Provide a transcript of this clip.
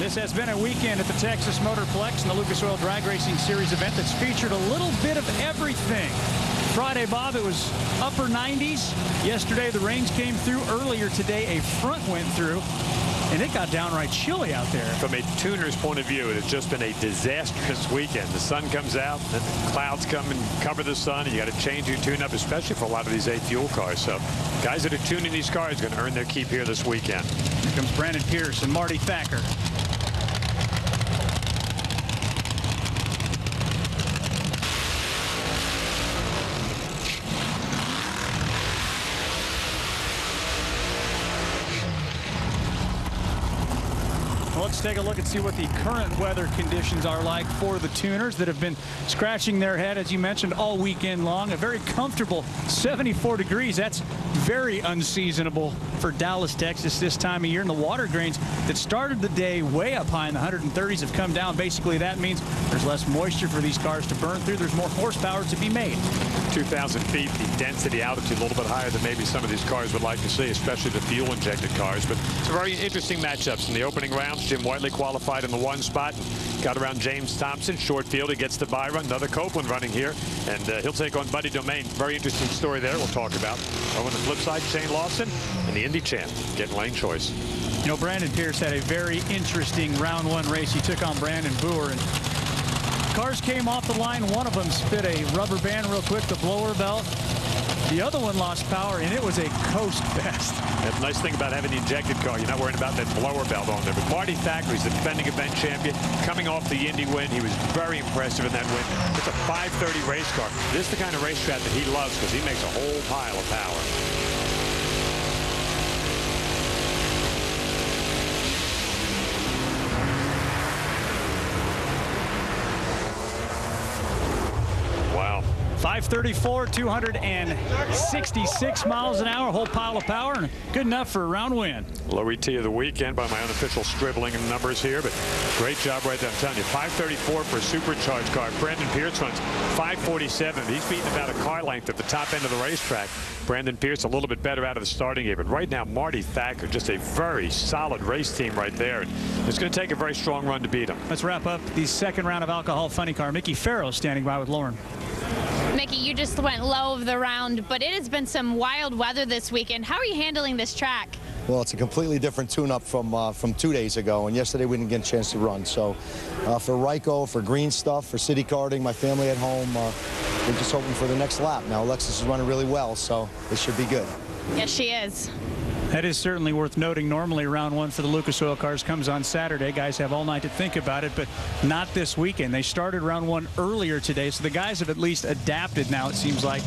This has been a weekend at the Texas Motorplex and the Lucas Oil Drag Racing Series event that's featured a little bit of everything. Friday, Bob, it was upper 90s. Yesterday, the rains came through. Earlier today, a front went through, and it got downright chilly out there. From a tuner's point of view, it has just been a disastrous weekend. The sun comes out, then the clouds come and cover the sun, and you got to change your tune-up, especially for a lot of these A-fuel cars. So guys that are tuning these cars are going to earn their keep here this weekend. Here comes Brandon Pierce and Marty Thacker. Let's take a look and see what the current weather conditions are like for the tuners that have been scratching their head, as you mentioned, all weekend long. A very comfortable 74 degrees. That's very unseasonable for Dallas, Texas this time of year. And the water grains that started the day way up high in the 130s have come down. Basically, that means there's less moisture for these cars to burn through. There's more horsepower to be made. 2,000 feet, the density altitude a little bit higher than maybe some of these cars would like to see, especially the fuel-injected cars. But it's a very interesting matchups in the opening rounds. Jim Whiteley qualified in the one spot, got around James Thompson. Short field, he gets the bye run. Another Copeland running here, and he'll take on Buddy Domain. Very interesting story there we'll talk about. On the flip side, Shane Lawson and the Indy champ getting lane choice. You know, Brandon Pierce had a very interesting round one race. He took on Brandon Boer, and cars came off the line. One of them spit a rubber band real quick, the blower belt. The other one lost power, and it was a coast fest. That's the nice thing about having the injected car. You're not worrying about that blower belt on there. But Marty Thacker, he's the defending event champion, coming off the Indy win. He was very impressive in that win. It's a 530 race car. This is the kind of racetrack that he loves because he makes a whole pile of power. Wow. 534, 266 miles an hour, whole pile of power, and good enough for a round win. Low ET of the weekend by my unofficial scribbling in numbers here, but great job right there. I'm telling you, 534 for a supercharged car. Brandon Pierce runs 547. He's beating about a car length at the top end of the racetrack. Brandon Pierce a little bit better out of the starting gate, but right now Marty Thacker, just a very solid race team right there. And it's going to take a very strong run to beat him. Let's wrap up the second round of Alcohol Funny Car. Mickey Farrow standing by with Lauren. Mickey, you just went low of the round, but it has been some wild weather this weekend. How are you handling this track? Well, it's a completely different tune-up from 2 days ago, and yesterday we didn't get a chance to run. So for Ryko, for green stuff, for city karting, my family at home, we're just hoping for the next lap. Now, Alexis is running really well, so it should be good. Yes, she is. That is certainly worth noting. Normally, round one for the Lucas Oil cars comes on Saturday. Guys have all night to think about it, but not this weekend. They started round one earlier today, so the guys have at least adapted now, it seems like,